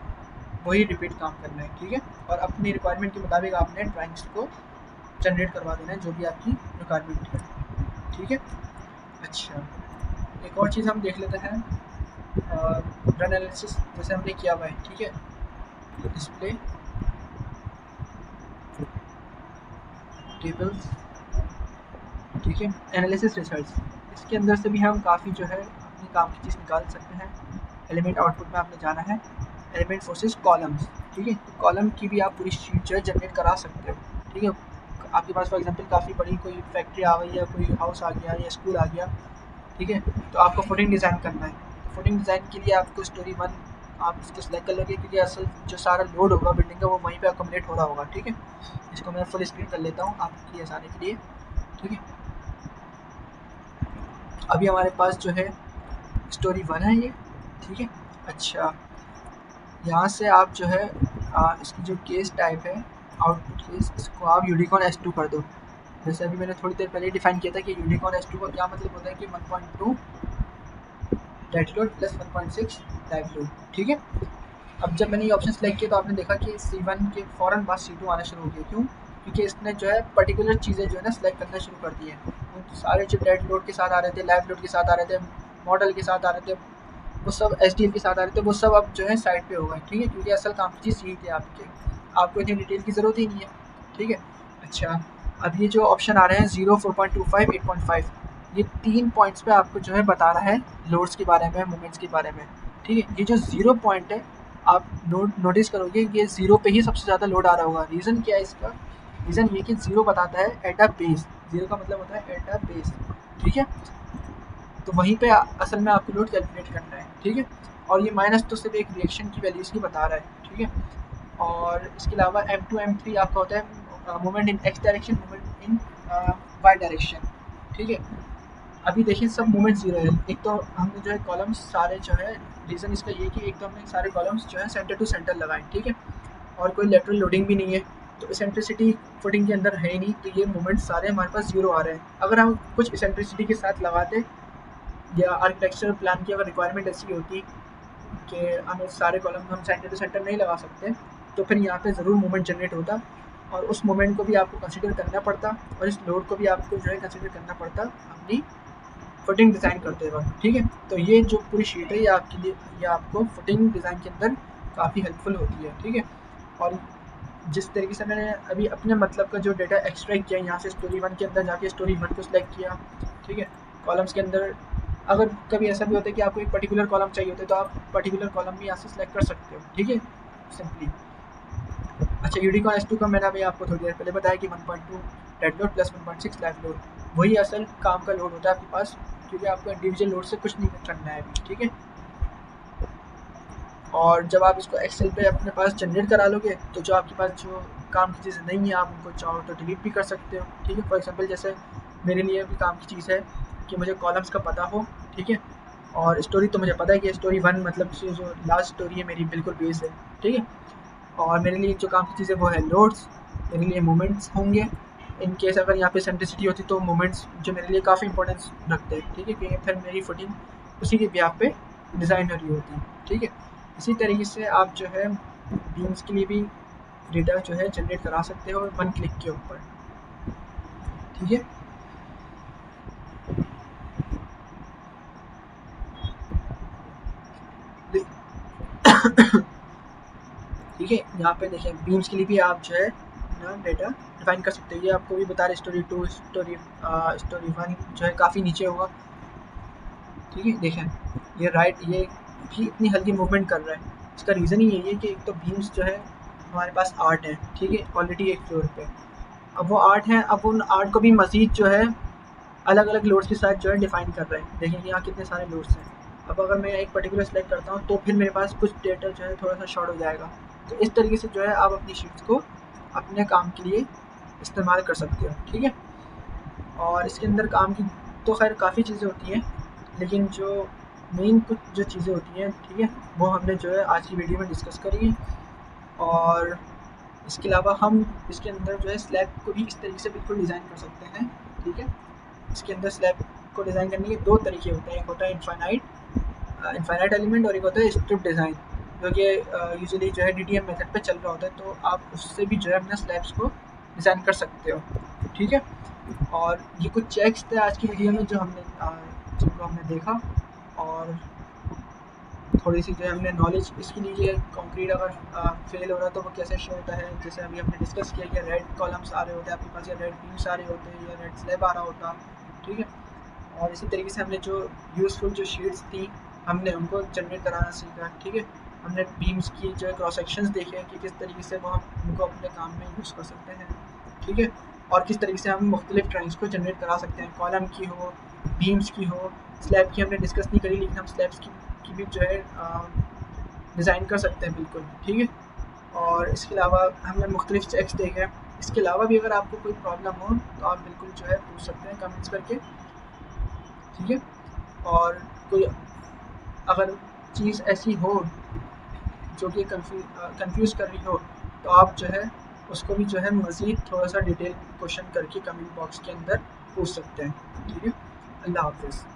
वही रिपीट काम करना है। ठीक है, और अपनी रिक्वायरमेंट के मुताबिक आपने ड्राइंग्स को जनरेट करवा देना है जो भी आपकी रिक्वायरमेंट है। ठीक है, अच्छा, एक और चीज़ हम देख लेते हैं, रन एनालिसिस जैसे हमने किया हुआ है। ठीक है, डिस्प्ले टेबल्स। ठीक है, एनालिसिस रिजल्ट्स, इसके अंदर से भी हम काफ़ी जो है अपनी काम की चीज़ निकाल सकते हैं। एलिमेंट आउटपुट में आपने जाना है, एलिमेंट फोर्सेस कॉलम्स। ठीक है, तो कॉलम की भी आप पूरी शीट जो है जनरेट करा सकते हो। ठीक है, आपके पास फॉर एग्जांपल काफ़ी बड़ी कोई फैक्ट्री आ गई या कोई हाउस आ गया या स्कूल आ गया। ठीक है, तो आपको फुटिंग डिज़ाइन करना है। फुटिंग डिज़ाइन के लिए आपको स्टोरी 1 आप इसको सेलेक्ट कर लोगे, क्योंकि असल जो सारा लोड होगा बिल्डिंग का वो वहीं पे अकोमोडेट हो रहा होगा। ठीक है, इसको मैं फुल स्क्रीन कर लेता हूँ आपकी आसानी के लिए। ठीक है, अभी हमारे पास जो है स्टोरी 1 है ये। ठीक है, अच्छा, यहाँ से आप जो है इसकी जो केस टाइप है आउटपुट केस, इसको आप यूनिकॉर्न S2 कर दो। जैसे अभी मैंने थोड़ी देर पहले डिफाइन किया था कि यूनिकॉर्न S2 का क्या मतलब होता है कि 1.2 dead load plus 1.6 live load. ठीक है, अब जब मैंने ये ऑप्शन सेलेक्ट किया तो आपने देखा कि C1 के फ़ौरन बाद C2 आना शुरू हो गया। क्यों? क्योंकि इसने जो है पर्टिकुलर चीज़ें जो है ना सेलेक्ट करना शुरू कर दी हैं। तो सारे जो डेड लोड के साथ आ रहे थे, लाइव लोड के साथ आ रहे थे, मॉडल के साथ आ रहे थे, वो सब SDL के साथ आ रहे थे, वो सब अब जो है साइड पे हो गए। ठीक है, क्योंकि असल काम की चीज़ यही थी आपके, आपको इतनी डिटेल की ज़रूरत ही नहीं है। ठीक है, अच्छा, अब ये जो ऑप्शन आ रहे हैं 0, 4.25, 8.5, ये 3 पॉइंट्स पे आपको जो है बता रहा है लोड्स के बारे में, मूवमेंट्स के बारे में। ठीक है, ये जो 0 पॉइंट है आप नोटिस करोगे कि 0 पे ही सबसे ज़्यादा लोड आ रहा होगा। रीज़न क्या है इसका? रीज़न ये कि 0 बताता है एट अ बेस, 0 का मतलब होता है एट अ बेस। ठीक है, तो वहीं पे असल में आपको लोड कैलकुलेट करना है। ठीक है, और ये माइनस तो सिर्फ एक रिएक्शन की वैल्यूज़ की बता रहा है। ठीक है, और इसके अलावा M2 M3 आपका होता है movement in X direction, movement in Y direction. ठीक है, अभी देखिए सब मूवमेंट जीरो है। एक तो हमने जो है कॉलम्स सारे जो है, रीज़न इसका ये कि एक तो हमने सारे कॉलम्स जो है सेंटर टू सेंटर लगाए, ठीक है, और कोई लेटरल लोडिंग भी नहीं है, तो इसेंट्रिसिटी फुटिंग के अंदर है ही नहीं, तो ये मूवमेंट सारे हमारे पास जीरो आ रहे हैं। अगर हम कुछ इसेंट्रिसिटी के साथ लगाते या आर्किटेक्चरल प्लान की अगर रिक्वायरमेंट ऐसी होती कि हमें सारे कॉलम हम सेंटर टू सेंटर नहीं लगा सकते, तो फिर यहाँ पे ज़रूर मूवमेंट जनरेट होता और उस मोमेंट को भी आपको कंसिडर करना पड़ता और इस लोड को भी आपको जो है कंसिडर करना पड़ता अपनी फुटिंग डिज़ाइन करते वक्त, ठीक है। तो ये जो पूरी शीट है ये आपके लिए, ये आपको फुटिंग डिज़ाइन के अंदर काफ़ी हेल्पफुल होती है, ठीक है। और जिस तरीके से मैंने अभी अपने मतलब का जो डेटा एक्सट्रैक्ट किया यहाँ से स्टोरी वन के अंदर जाके स्टोरी वन को सिलेक्ट किया, ठीक है। कॉलम्स के अंदर अगर कभी ऐसा भी होता है कि आपको एक पर्टिकुलर कॉलम चाहिए होता है तो आप पर्टिकुलर कॉलम भी यहाँ से सिलेक्ट कर सकते हो, ठीक है, सिंपली। अच्छा, यूनिकॉर्न एस टू का मैंने अभी आपको थोड़ी देर पहले बताया कि 1.2 dead load plus 1.6 live load, वही असल काम का लोड होता है आपके पास, क्योंकि आपको इंडिविजुअल लोड से कुछ नहीं करना है अभी, ठीक है। और जब आप इसको एक्सेल पे अपने पास जनरेट करा लोगे तो जो आपके पास जो काम की चीज़ें नहीं है आप उनको चाहो तो डिलीट भी कर सकते हो, ठीक है। फॉर एग्जांपल जैसे मेरे लिए भी काम की चीज़ है कि मुझे कॉलम्स का पता हो, ठीक है, और स्टोरी तो मुझे पता है कि स्टोरी वन मतलब जो लास्ट स्टोरी है मेरी बिल्कुल बेस है, ठीक है। और मेरे लिए जो काम की चीज़ है वो है लोड्स, मेरे लिए मोमेंट्स होंगे। इन केस अगर यहाँ पे सेंट्रिसिटी होती तो मोमेंट्स जो मेरे लिए काफ़ी इंपॉर्टेंस रखते हैं, ठीक है, क्योंकि फिर मेरी फुटिंग उसी के ब्याह पे डिज़ाइन हो रही होती है, ठीक है। इसी तरीके से आप जो है बीम्स के लिए भी डेटा जो है जनरेट करा सकते हो वन क्लिक के ऊपर, ठीक है। ठीक है, यहाँ पे देखिए बीम्स के लिए भी आप जो है ना डेटा डिफाइन कर सकते हो। ये आपको भी बता रहे स्टोरी टू स्टोरी वन जो है काफ़ी नीचे होगा, ठीक है। देखें ये राइट, ये भी इतनी हल्की मूवमेंट कर रहा है, इसका रीज़न ही यही है कि एक तो बीम्स जो है हमारे पास आर्ट है, ठीक है, ऑलरेडी एक फ्लोर पे। अब वो आर्ट है, अब उन आर्ट को भी मज़ीद जो है अलग अलग लोड्स के साथ जो है डिफाइन कर रहे हैं। देखें यहाँ कितने सारे लोड्स हैं। अब अगर मैं एक पर्टिकुलर सेलेक्ट करता हूँ तो फिर मेरे पास कुछ डेटा जो है थोड़ा सा शॉर्ट हो जाएगा। तो इस तरीके से जो है आप अपनी शीट्स को अपने काम के लिए इस्तेमाल कर सकते हो, ठीक है। और इसके अंदर काम की तो खैर काफ़ी चीज़ें होती हैं, लेकिन जो मेन कुछ जो चीज़ें होती हैं, ठीक है, वो हमने जो है आज की वीडियो में डिस्कस करी है। और इसके अलावा हम इसके अंदर जो है स्लैब को भी इस तरीके से बिल्कुल डिज़ाइन कर सकते हैं, ठीक है। इसके अंदर स्लैब को डिज़ाइन करने के दो तरीके होते हैं, एक होता है इनफाइनाइट एलिमेंट और एक होता है स्ट्रिप डिज़ाइन, जो कि यूजुअली जो है DTM मेथड पे चल रहा होता है, तो आप उससे भी जो है अपने स्लैब्स को डिज़ाइन कर सकते हो, ठीक है। और ये कुछ चेक्स थे आज की वीडियो में जो हमने जिनको हमने देखा, और थोड़ी सी जो है हमने नॉलेज इसके लिए कंक्रीट अगर फेल हो रहा है तो वो कैसे शो होता है, जैसे अभी हमने डिस्कस किया कि रेड कॉलम्स आ रहे होते हैं आपके पास, या रेड बीम्स आ रहे होते हैं, या रेड स्लैब आ रहा होता, ठीक है। और इसी तरीके से हमने जो यूज़फुल जो शीट्स थी हमने उनको जनरेट कराना सीखा, ठीक है। हमने बीम्स की जो क्रॉस सेक्शंस देखे कि किस तरीके से वो हम उनको अपने काम में यूज़ कर सकते हैं, ठीक है। और किस तरीके से हम मुख्तलिफ ड्राइंग्स को जनरेट करा सकते हैं, कॉलम की हो, बीम्स की हो, स्लैब की हमने डिस्कस नहीं करी, लेकिन हम स्लैब्स की भी जो है डिज़ाइन कर सकते हैं बिल्कुल, ठीक है। और इसके अलावा हमने मुख्तलिफ चेक्स देखे हैं। इसके अलावा भी अगर आपको कोई प्रॉब्लम हो तो आप बिल्कुल जो है पूछ सकते हैं कमेंट्स करके, ठीक है। और कोई अगर चीज़ ऐसी हो जो कि कंफ्यूज कर रही हो तो आप जो है उसको भी जो है मज़ीद थोड़ा सा डिटेल क्वेश्चन करके कमेंट बॉक्स के अंदर पूछ सकते हैं, ठीक है। अल्लाह हाफ़िज़।